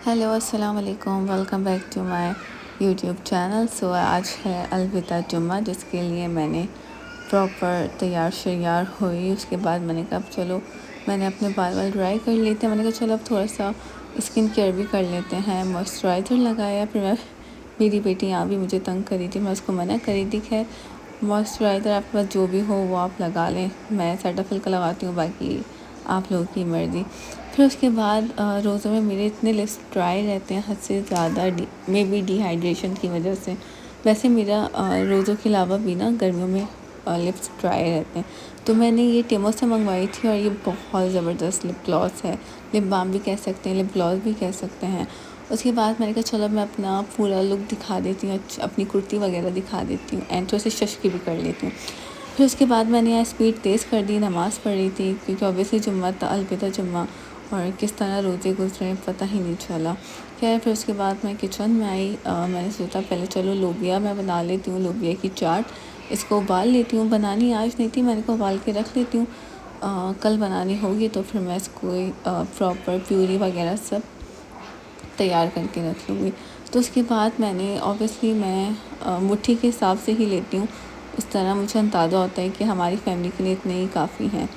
Hello अस्सलाम वालेकुम, welcome back to my YouTube channel. So आज है अलविदा जुम्मा, जिसके लिए मैंने प्रॉपर तैयार शैयार हुई। उसके बाद मैंने कहा चलो मैंने अपने बाल ड्राई कर लेते हैं। मैंने कहा चलो अब थोड़ा सा स्किन केयर भी कर लेते हैं। मॉइस्चराइज़र लगाया, फिर मेरी बेटी यहाँ भी मुझे तंग करी थी, मैं उसको मना करी थी। खैर मॉइस्चराइज़र आपके पास जो भी हो वो आप लगा लें, मैं सेटाफिल का लगाती हूँ, बाकी आप लोगों की मर्ज़ी। फिर उसके बाद रोज़ों में मेरे इतने लिप्स ड्राई रहते हैं हद से ज़्यादा, मे बी डिहाइड्रेशन की वजह से। वैसे मेरा रोज़ों के अलावा भी ना गर्मियों में लिप्स ड्राई रहते हैं। तो मैंने ये टेमो से मंगवाई थी और ये बहुत ज़बरदस्त लिप ग्लॉस है, लिप बाम भी कह सकते हैं, लिप ग्लॉस भी कह सकते हैं। उसके बाद मैंने कहा चलो मैं अपना पूरा लुक दिखा देती हूँ, अपनी कुर्ती वगैरह दिखा देती हूँ, एंड थोड़ी सी शशकी भी कर लेती हूँ। फिर उसके बाद मैंने यहाँ स्पीड तेज़ कर दी, नमाज़ पढ़ रही थी क्योंकि ऑब्वियसली जुम्मा था, अलविदा जुम्मा, और किस तरह रोज़े गुजरे पता ही नहीं चला। खैर फिर उसके बाद मैं किचन में आई। मैंने सोचा पहले चलो लोबिया मैं बना लेती हूँ, लोबिया की चाट, इसको उबाल लेती हूँ। बनानी आज नहीं थी, मैंने को उबाल के रख लेती हूँ, कल बनानी होगी तो फिर मैं इसको प्रॉपर प्यूरी वगैरह सब तैयार करके रख लूँगी। तो उसके बाद मैंने ऑब्वियसली मैं मुट्ठी के हिसाब से ही लेती हूँ। उस तरह मुझे अंदाज़ा होता है कि हमारी फैमिली के लिए इतने ही काफ़ी हैं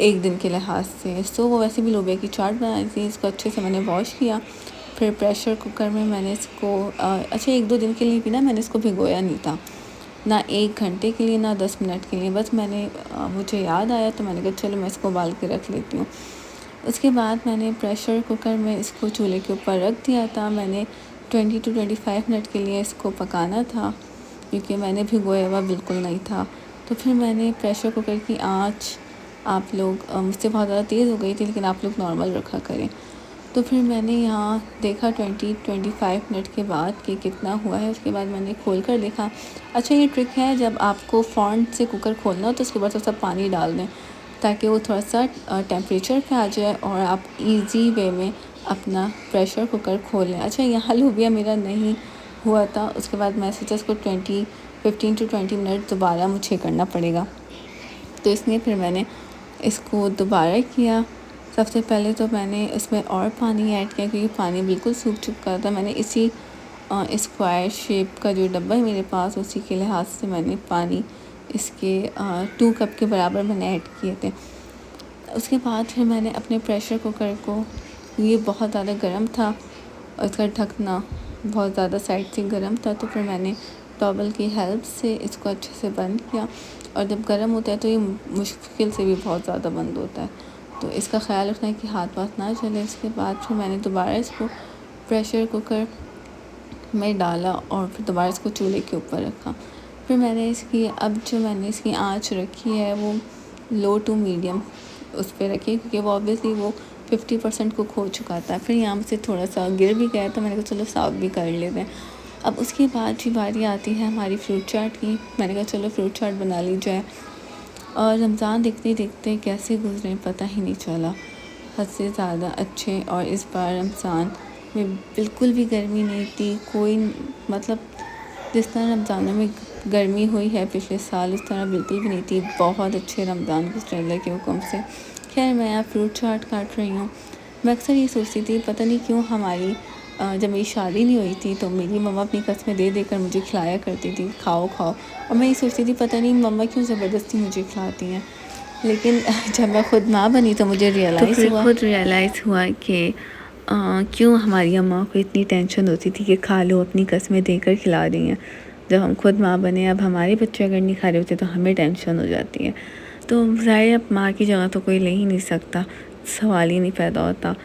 एक दिन के लिहाज से। सो वो वैसे भी लोबिया की चाट बनाई थी, इसको अच्छे से मैंने वॉश किया। फिर प्रेशर कुकर में मैंने इसको अच्छा 1-2 दिन के लिए भी ना मैंने इसको भिगोया नहीं था, ना 1 घंटे के लिए ना 10 मिनट के लिए, बस मैंने मुझे याद आया तो मैंने कहा चलो मैं इसको उबाल के रख लेती हूँ। उसके बाद मैंने प्रेशर कुकर में इसको चूल्हे के ऊपर रख दिया था। मैंने 20 to 25 मिनट के लिए इसको पकाना था क्योंकि मैंने भिगोया हुआ बिल्कुल नहीं था। तो फिर मैंने प्रेशर कुकर की आँच, आप लोग मुझसे बहुत ज़्यादा तेज़ हो गई थी लेकिन आप लोग नॉर्मल रखा करें। तो फिर मैंने यहाँ देखा 20-25 मिनट के बाद कि कितना हुआ है। उसके बाद मैंने खोल कर देखा। अच्छा ये ट्रिक है, जब आपको फ़ौरन से कुकर खोलना हो तो उसके बाद थोड़ा सा पानी डाल दें ताकि वो थोड़ा सा टेम्परेचर पे आ जाए और आप इजी वे में अपना प्रेशर कुकर खोल लें। अच्छा यहाँ लोबिया मेरा नहीं हुआ था। उसके बाद मैं सोचा इसको 15 to 20 मिनट दोबारा मुझे करना पड़ेगा, तो इसलिए फिर मैंने इसको दोबारा किया। सबसे पहले तो मैंने इसमें और पानी ऐड किया क्योंकि पानी बिल्कुल सूख चुका था। मैंने इसी स्क्वायर शेप का जो डब्बा है मेरे पास, उसी के लिहाज से मैंने पानी इसके 2 कप के बराबर मैंने ऐड किए थे। उसके बाद फिर मैंने अपने प्रेशर कुकर को, ये बहुत ज़्यादा गर्म था और इसका ढकना बहुत ज़्यादा साइड से गर्म था, तो फिर मैंने टॉवल की हेल्प से इसको अच्छे से बंद किया। और जब गर्म होता है तो ये मुश्किल से भी बहुत ज़्यादा बंद होता है, तो इसका ख्याल रखना है कि हाथ वाथ ना चले। इसके बाद फिर मैंने दोबारा इसको प्रेशर कुकर में डाला और फिर दोबारा इसको चूल्हे के ऊपर रखा। फिर मैंने इसकी आँच रखी है वो लो टू मीडियम उस पर रखी, क्योंकि वो ऑब्वियसली वो 50% कुक हो चुका था। फिर यहाँ से थोड़ा सा गिर भी गया तो मैंने कहा चलो साफ भी कर लेते हैं। अब उसके बाद भी बारी आती है हमारी फ्रूट चाट की। मैंने कहा चलो फ्रूट चाट बना ली जाए, और रमज़ान देखते देखते कैसे गुजरे पता ही नहीं चला, हद से ज़्यादा अच्छे। और इस बार रमज़ान में बिल्कुल भी गर्मी नहीं थी, कोई मतलब जिस तरह रमज़ानों में गर्मी हुई है पिछले साल उस तरह बिल्कुल भी नहीं थी। बहुत अच्छे रमज़ान गुजरे अल्लाह के हुक्म से। खैर मैं यहाँ फ्रूट चाट काट रही हूँ। मैं अक्सर ये सोचती थी पता नहीं क्यों हमारी जब मेरी शादी नहीं हुई थी तो मेरी मम्मा अपनी कस्में दे देकर मुझे खिलाया करती थी, खाओ खाओ, और मैं ये सोचती थी पता नहीं मम्मा क्यों ज़बरदस्ती मुझे खिलाती हैं। लेकिन जब मैं खुद माँ बनी तो मुझे खुद रियलाइज़ हुआ कि क्यों हमारी अम्मा को इतनी टेंशन होती थी कि खा लो, अपनी कस्में देकर खिला रही हैं। जब हम खुद माँ बने, अब हमारे बच्चे अगर नहीं खा रहे होते तो हमें टेंशन हो जाती है। तो ज़ाहिर अब माँ की जगह तो कोई ले ही नहीं सकता, सवाल ही नहीं पैदा होता।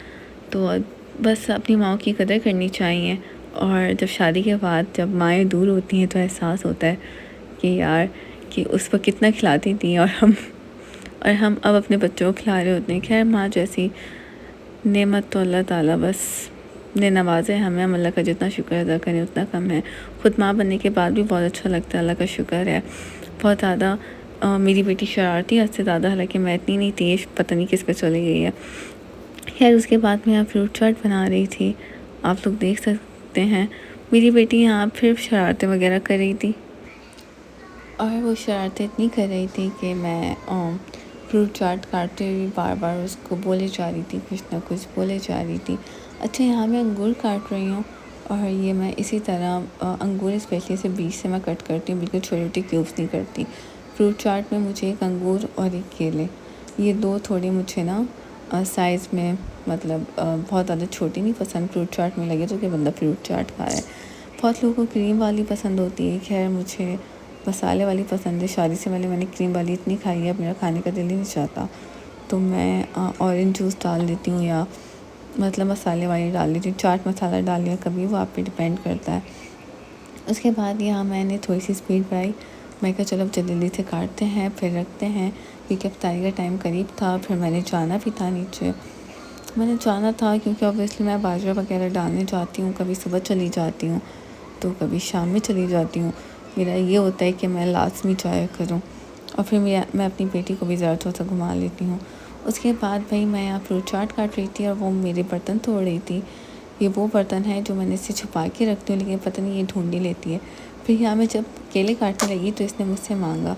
तो बस अपनी माँ की कदर करनी चाहिए। और जब शादी के बाद जब माएँ दूर होती हैं तो एहसास होता है कि यार कि उस वक्त कितना खिलाती थी और हम अब अपने बच्चों को खिला रहे होते हैं। खैर माँ जैसी नेमत तो अल्लाह ताला बस ने नवाज़े हमें, हम अल्लाह का जितना शुक्र अदा करें उतना कम है। खुद माँ बनने के बाद भी बहुत अच्छा लगता है, अल्लाह का शुक्र है। बहुत ज़्यादा मेरी बेटी शरारती हद से ज़्यादा, हालांकि मैं इतनी नहीं तेज़, पता नहीं किस पे चली गई है। खैर उसके बाद मैं यहाँ फ्रूट चाट बना रही थी, आप लोग देख सकते हैं। मेरी बेटी यहाँ फिर शरारतें वगैरह कर रही थी, और वो शरारतें इतनी कर रही थी कि मैं फ्रूट चाट काटते हुए बार बार उसको बोले जा रही थी, कुछ ना कुछ बोले जा रही थी। अच्छा, यहाँ मैं अंगूर काट रही हूँ और ये मैं इसी तरह अंगूर स्पेशली से बीच से मैं कट करती हूँ, बिल्कुल छोटे छोटे क्यूब्स नहीं करती। फ्रूट चाट में मुझे एक अंगूर और एक केले, ये दो थोड़ी मुझे ना साइज़ में मतलब बहुत ज़्यादा छोटी नहीं पसंद। फ्रूट चाट में लगे तो कि बंदा फ्रूट चाट खा रहा है। बहुत लोगों को क्रीम वाली पसंद होती है, खैर मुझे मसाले वाली पसंद है। शादी से पहले मैंने क्रीम वाली इतनी खाई है, अब मेरा खाने का दिल ही नहीं चाहता, तो मैं ऑरेंज जूस डाल देती हूँ या मतलब मसाले वाली डाल देती हूँ। चाट मसाला डाल लिया कभी, वो आप पे डिपेंड करता है। उसके बाद यहाँ मैंने थोड़ी सी स्पीड बढ़ाई, मैं कहा चलो अब जल्दी से काटते हैं फिर रखते हैं, क्योंकि अफ्तारी का टाइम करीब था। फिर मैंने जाना भी था नीचे, मैंने जाना था क्योंकि ऑब्वियसली मैं बाजरा वगैरह डालने जाती हूँ, कभी सुबह चली जाती हूँ तो कभी शाम में चली जाती हूँ। मेरा ये होता है कि मैं लाजमी जाया करूँ, और फिर मैं अपनी बेटी को भी ज़रा थोड़ा सा घुमा लेती हूँ। उसके बाद भाई मैं यहाँ फ्रूट चाट काट रही थी और वो मेरे बर्तन तोड़ रही थी। ये वो बर्तन है जो मैंने इसे छुपा के रखती हूँ, लेकिन पता नहीं ये ढूंढ ही लेती है। फिर यहाँ मैं जब केले काटने लगी तो इसने मुझसे मांगा,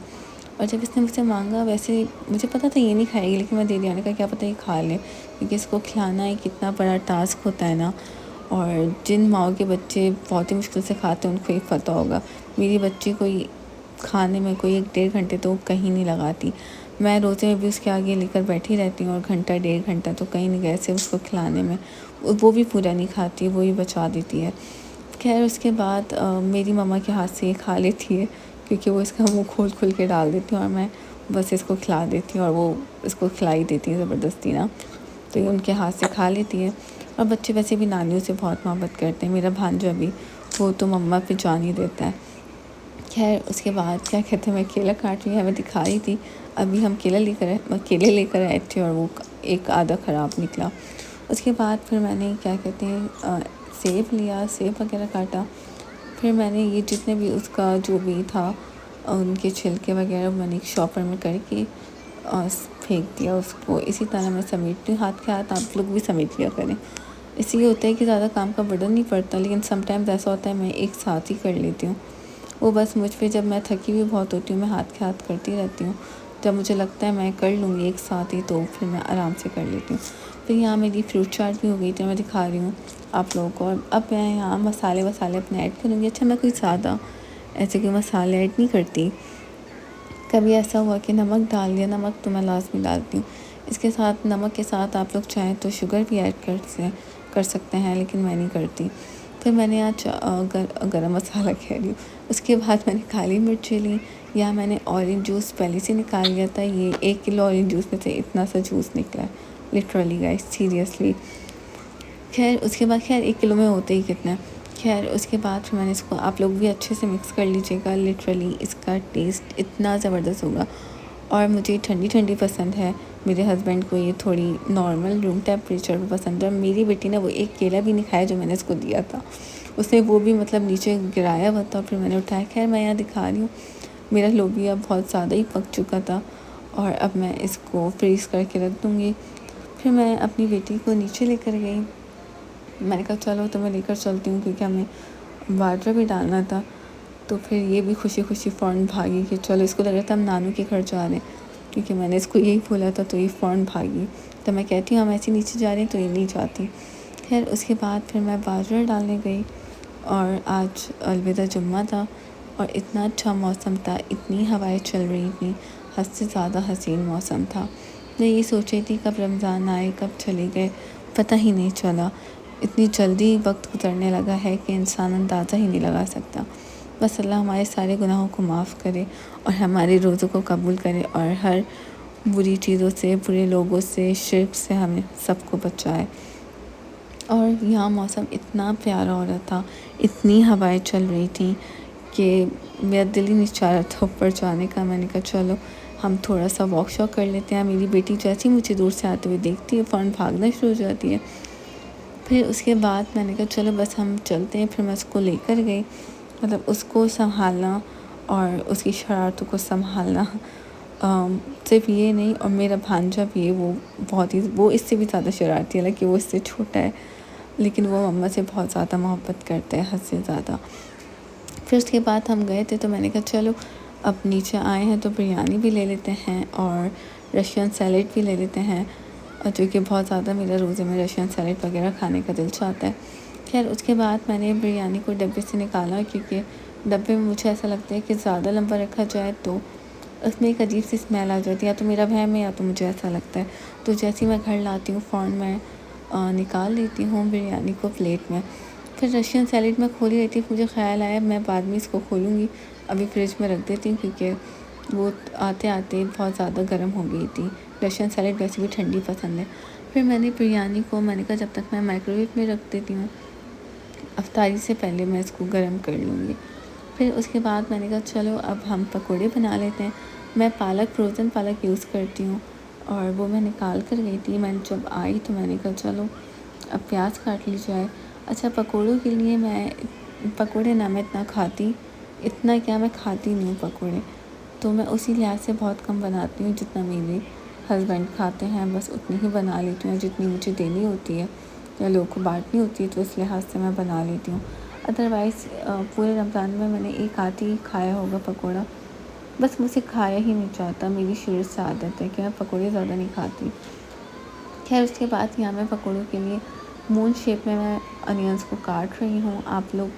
और जब इसने मुझसे मांगा, वैसे मुझे पता था ये नहीं खाएगी, लेकिन मैं दे दिया। मैंने कहा क्या पता ये खा ले, क्योंकि इसको खिलाना एक कितना बड़ा टास्क होता है ना। और जिन माओ के बच्चे बहुत ही मुश्किल से खाते हैं उनको ही पता होगा। मेरी बच्ची कोई खाने में कोई 1-1.5 घंटे तो कहीं नहीं लगाती। मैं रोज़े में भी उसके आगे लेकर बैठी रहती हूँ और घंटा 1.5 घंटा तो कहीं नहीं गए से उसको खिलाने में, वो भी पूरा नहीं खाती, वो ही बचा देती है। खैर उसके बाद मेरी मम्मा के हाथ से ये खा लेती है, क्योंकि वो इसका मुँह खोल के डाल देती हूँ और मैं बस इसको खिला देती हूँ, और वो इसको खिला ही देती है ज़बरदस्ती ना, तो ये उनके हाथ से खा लेती है। और बच्चे वैसे भी नानियों से बहुत मोहब्बत करते हैं। मेरा भांजा भी, वो तो मम्मा पे जान ही देता है। खैर उसके बाद क्या कहते हैं, मैं केला काट रही हूँ, मैं दिखा रही थी अभी हम केले लेकर आए थे और वो एक आधा ख़राब निकला। उसके बाद फिर मैंने क्या कहते हैं सेब लिया, सेब वगैरह काटा। फिर मैंने ये जितने भी उसका जो भी था उनके छिलके वगैरह मैंने एक शॉपर में करके फेंक दिया उसको। इसी तरह मैं समेटती हूँ हाथ के हाथ, आप लोग भी समेट लिया करें। इससे ये होता है कि ज़्यादा काम का बर्डन नहीं पड़ता, लेकिन समटाइम्स ऐसा होता है मैं एक साथ ही कर लेती हूँ। वो बस मुझ पे, जब मैं थकी हुई बहुत होती हूँ मैं हाथ के हाथ करती रहती हूँ। जब मुझे लगता है मैं कर लूँगी एक साथ ही, तो फिर मैं आराम से कर लेती हूँ। फिर यहाँ मेरी फ्रूट चाट भी हो गई थी, मैं दिखा रही हूँ आप लोगों को। और अब मैं यहाँ मसाले वसाले अपने ऐड करूँगी। अच्छा, मैं कोई ज़्यादा ऐसे कोई मसाले ऐड नहीं करती। कभी ऐसा हुआ कि नमक डाल दिया, नमक तो मैं लाजमी डालती हूँ। इसके साथ, नमक के साथ आप लोग चाहें तो शुगर भी ऐड कर सकते हैं, लेकिन मैं नहीं करती। फिर मैंने आज गरम मसाला कह रही हूँ, उसके बाद मैंने काली मिर्ची ली। या मैंने ऑरेंज जूस पहले से निकाल लिया था। ये 1 किलो ऑरेंज जूस में से इतना सा जूस निकला है, लिटरली गाइस, सीरियसली। खैर उसके बाद, खैर 1 किलो में होते ही कितना है। खैर उसके बाद फिर मैंने इसको, आप लोग भी अच्छे से मिक्स कर लीजिएगा, लिटरली इसका टेस्ट इतना ज़बरदस्त होगा। और मुझे ठंडी ठंडी पसंद है, मेरे हस्बैंड को ये थोड़ी नॉर्मल रूम टेम्परेचर पे पसंद है। और मेरी बेटी ने वो एक केला भी नहीं खाया जो मैंने इसको दिया था, उसने वो भी मतलब नीचे गिराया हुआ था, फिर मैंने उठाया। खैर मैं यहाँ दिखा रही हूँ, मेरा लोबिया बहुत ज़्यादा ही पक चुका था और अब मैं इसको फ्रीज़ करके रख दूँगी। फिर मैं अपनी बेटी को नीचे लेकर गई, मैंने कहा चलो तो मैं लेकर चलती हूँ, क्योंकि हमें बाजरा भी डालना था। तो फिर ये भी खुशी खुशी फ़ौरन भागी कि चलो, इसको लग रहा था हम नानू के घर जा रहे हैं, क्योंकि मैंने इसको यही बोला था, तो ये फ़ौरन भागी। तो मैं कहती हूँ हम ऐसे नीचे जा रहे हैं, तो ये नहीं जाती। खैर उसके बाद फिर मैं बाजरा डालने गई, और आज अलविदा जुम्मा था और इतना अच्छा मौसम था, इतनी हवाएं चल रही थी, हद से ज़्यादा हसीन मौसम था। मैं ये सोच रही थी कब रमज़ान आए, कब चले गए, पता ही नहीं चला। इतनी जल्दी वक्त गुजरने लगा है कि इंसान अंदाज़ा ही नहीं लगा सकता। बस अल्लाह हमारे सारे गुनाहों को माफ़ करे और हमारे रोज़ों को कबूल करे, और हर बुरी चीज़ों से, बुरे लोगों से, शिर्क से हमें सबको बचाए। और यहाँ मौसम इतना प्यारा हो रहा था, इतनी हवाएं चल रही थी कि मेरा दिल ही नहीं चाह रहा था ऊपर जाने का। मैंने कहा चलो हम थोड़ा सा वॉक शॉक कर लेते हैं। मेरी बेटी जैसे ही मुझे दूर से आते हुए देखती है फ़ौरन भागना शुरू हो जाती है। फिर उसके बाद मैंने कहा चलो बस हम चलते हैं। फिर मैं उसको लेकर गई, मतलब उसको संभालना और उसकी शरारतों को संभालना, सिर्फ ये नहीं, और मेरा भांजा भी है, वो बहुत ही, वो इससे भी ज़्यादा शरारती है, हालांकि वो इससे छोटा है, लेकिन वो मम्मा से बहुत ज़्यादा मोहब्बत करता है, हद से ज़्यादा। फिर उसके बाद हम गए थे, तो मैंने कहा चलो अब नीचे आए हैं तो बिरयानी भी ले लेते हैं और रशियन सैलेड भी ले लेते हैं। जो कि बहुत ज़्यादा मेरा रोज़े में रशियन सैलेड वगैरह खाने का दिल चाहता है। खैर उसके बाद मैंने बिरयानी को डब्बे से निकाला, क्योंकि डब्बे में मुझे ऐसा लगता है कि ज़्यादा लंबा रखा जाए तो उसमें एक अजीब सी स्मेल आ जाती है, या तो मेरा वहम है या तो मुझे ऐसा लगता है। तो जैसे ही मैं घर लाती हूँ फ़ौरन मैं निकाल लेती हूँ बिरयानी को प्लेट में। फिर रशियन सैलेड में खोली रहती, मुझे ख़्याल आया मैं बाद में इसको खोलूँगी, अभी फ्रिज में रख देती हूँ, क्योंकि वो आते आते बहुत ज़्यादा गर्म हो गई थी। रशियन सैलेड वैसे भी ठंडी पसंद है। फिर मैंने बिरयानी को मैंने कहा जब तक मैं माइक्रोवेव में रख देती हूँ, अफ्तारी से पहले मैं इसको गर्म कर लूँगी। फिर उसके बाद मैंने कहा चलो अब हम पकोड़े बना लेते हैं। मैं पालक, फ्रोज़न पालक यूज़ करती हूँ, और वो मैं निकाल कर गई थी। मैंने जब आई तो मैंने कहा चलो अब प्याज काट ली जाए। अच्छा, पकोड़ों के लिए मैं पकोड़े ना मैं इतना खाती, इतना क्या मैं खाती नहीं हूँ पकोड़े, तो मैं उसी लिहाज से बहुत कम बनाती हूँ। जितना मेरे हस्बैंड खाते हैं बस उतनी ही बना लेती हूँ, जितनी मुझे देनी होती है या लोगों को बांटनी होती है तो इस लिहाज से मैं बना लेती हूँ। अदरवाइज़ पूरे रमज़ान में मैंने एक आध ही खाया होगा पकोड़ा, बस मुझसे खाया ही नहीं चाहता। मेरी शुरू से आदत है कि मैं पकोड़े ज़्यादा नहीं खाती। खैर उसके बाद यहाँ मैं पकोड़ों के लिए मून शेप में मैं अनियंस को काट रही हूँ। आप लोग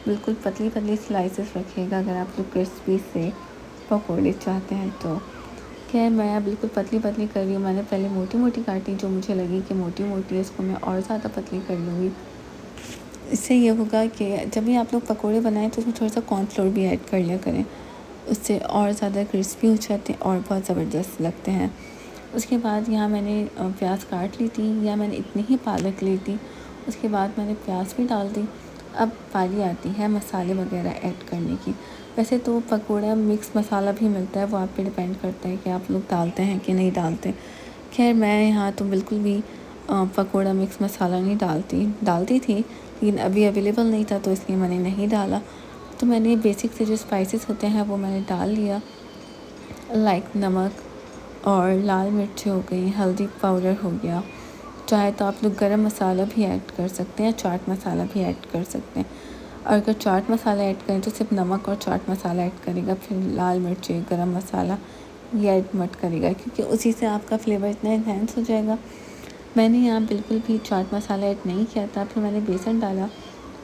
बिल्कुल पतली पतली स्लाइसेस रखिएगा अगर आप लोग क्रिस्पी से पकोड़े चाहते हैं तो। खैर मैं बिल्कुल पतली पतली कर रही हूँ। मैंने पहले मोटी मोटी काटी, जो मुझे लगी कि मोटी मोटी है इसको मैं और ज़्यादा पतली कर लूँगी। इससे ये होगा कि जब भी आप लोग पकोड़े बनाएं तो उसमें थोड़ा सा कॉर्नफ्लोर भी ऐड कर लिया करें, उससे और ज़्यादा क्रिस्पी हो जाते हैं और बहुत ज़बरदस्त लगते हैं। उसके बाद यहाँ मैंने प्याज काट ली थी, या मैंने इतनी ही पालक ली थी। उसके बाद मैंने प्याज भी डाल दी। अब बारी आती है मसाले वगैरह ऐड करने की। वैसे तो पकोड़ा मिक्स मसाला भी मिलता है, वो आप पे डिपेंड करता है कि आप लोग डालते हैं कि नहीं डालते। खैर मैं यहाँ तो बिल्कुल भी पकोड़ा मिक्स मसाला नहीं डालती थी, लेकिन अभी अवेलेबल नहीं था तो इसलिए मैंने नहीं डाला। तो मैंने बेसिक से जो स्पाइसेस होते हैं वो मैंने डाल लिया, लाइक नमक और लाल मिर्च हो गई, हल्दी पाउडर हो गया। चाहे तो आप लोग गरम मसाला भी ऐड कर सकते हैं, चाट मसाला भी ऐड कर सकते हैं। और अगर चाट मसाला ऐड करें तो सिर्फ नमक और चाट मसाला ऐड करेगा, फिर लाल मिर्च, गरम मसाला ये ऐड मत करेगा, क्योंकि उसी से आपका फ्लेवर इतना इन्हेंस हो जाएगा। मैंने यहाँ बिल्कुल भी चाट मसाला ऐड नहीं किया था। फिर मैंने बेसन डाला।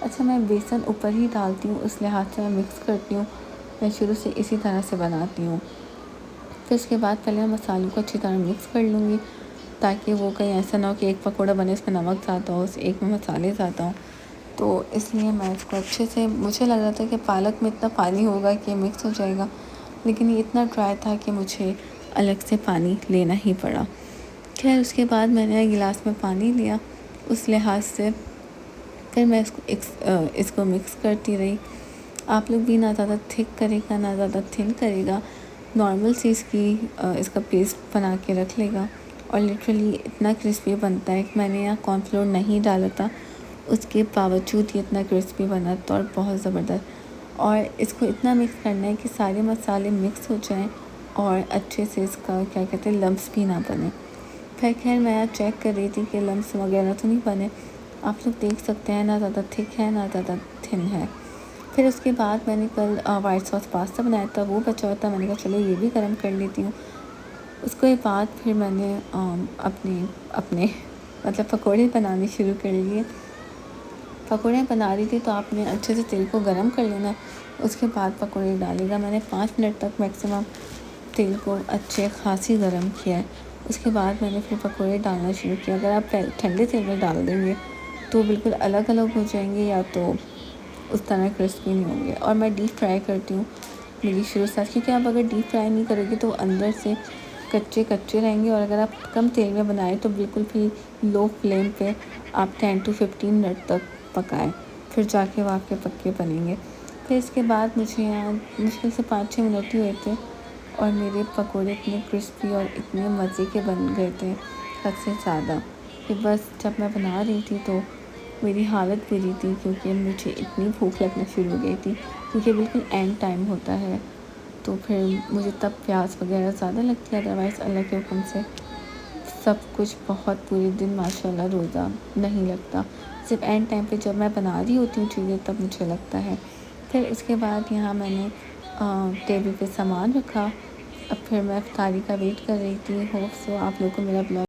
अच्छा, मैं बेसन ऊपर ही डालती हूँ, उस लिहाज से मैं मिक्स करती हूँ। मैं शुरू से इसी तरह से बनाती हूँ। फिर उसके बाद पहले मैं मसालों को अच्छी तरह मिक्स कर लूँगी, ताकि वो कहीं ऐसा ना हो कि एक पकौड़ा बने उसमें नमक ज़्यादा हो, एक में मसाले ज़्यादा हो। तो इसलिए मैं इसको अच्छे से, मुझे लग रहा था कि पालक में इतना पानी होगा कि मिक्स हो जाएगा, लेकिन ये इतना ड्राई था कि मुझे अलग से पानी लेना ही पड़ा। खैर उसके बाद मैंने गिलास में पानी लिया, उस लिहाज से फिर मैं इसको मिक्स करती रही। आप लोग भी ना ज़्यादा थिक करेगा ना ज़्यादा थिन करेगा, नॉर्मल सी इसका पेस्ट बना के रख लेगा। और लिटरली इतना क्रिस्पी बनता है कि मैंने यहाँ कॉर्नफ्लोर नहीं डाला था, उसके बावजूद ये इतना क्रिस्पी बना था और बहुत ज़बरदस्त। और इसको इतना मिक्स करना है कि सारे मसाले मिक्स हो जाएं और अच्छे से इसका क्या कहते हैं लम्स भी ना बने। फिर खैर मैं यहाँ चेक कर रही थी कि लम्स वगैरह तो नहीं बने। आप लोग देख सकते हैं ना ज़्यादा थिक है ना ज़्यादा थिन है। फिर उसके बाद मैंने कल वाइट सॉस पास्ता बनाया था, वो बचा हुआ था। मैंने कहा चलो ये भी गर्म कर लेती हूँ। उसके बाद फिर मैंने अपने मतलब पकोड़े बनाने शुरू कर लिए। पकोड़े बना रही थी तो आपने अच्छे से तेल को गर्म कर लेना है, उसके बाद पकोड़े डालेगा। मैंने 5 मिनट तक मैक्सिमम तेल को अच्छे खासी गर्म किया है। उसके बाद मैंने फिर पकोड़े डालना शुरू किया। अगर आप ठंडे तेल में डाल देंगे तो बिल्कुल अलग अलग हो जाएंगे, या तो उस तरह क्रिस्पी नहीं होंगे। और मैं डीप फ्राई करती हूँ मेरी शुरू से, क्योंकि आप अगर डीप फ्राई नहीं करोगे तो अंदर से कच्चे कच्चे रहेंगे। और अगर आप कम तेल में बनाएं तो बिल्कुल भी लो फ्लेम पे आप 10 to 15 मिनट तक पकाएं, फिर जाके वो आपके पक्के बनेंगे। फिर इसके बाद मुझे यहाँ मुश्किल से 5-6 मिनट ही हुए थे और मेरे पकोड़े इतने क्रिस्पी और इतने मज़े के बन गए थे, हद से ज़्यादा, कि बस जब मैं बना रही थी तो मेरी हालत बुरी थी, क्योंकि मुझे इतनी भूख लगना शुरू हो गई थी, क्योंकि बिल्कुल एंड टाइम होता है। तो फिर मुझे तब प्यास वगैरह ज़्यादा लगती है, अदरवाइज़ अल्लाह के हुक्म से सब कुछ बहुत पूरे दिन माशाल्लाह रोज़ा नहीं लगता। सिर्फ एंड टाइम पे जब मैं बना रही होती हूँ चीज़ें तब मुझे लगता है। फिर इसके बाद यहाँ मैंने टेबल पे सामान रखा। अब फिर मैं इफ्तारी का वेट कर रही थी। होप सो आप लोगों को मेरा ब्लॉग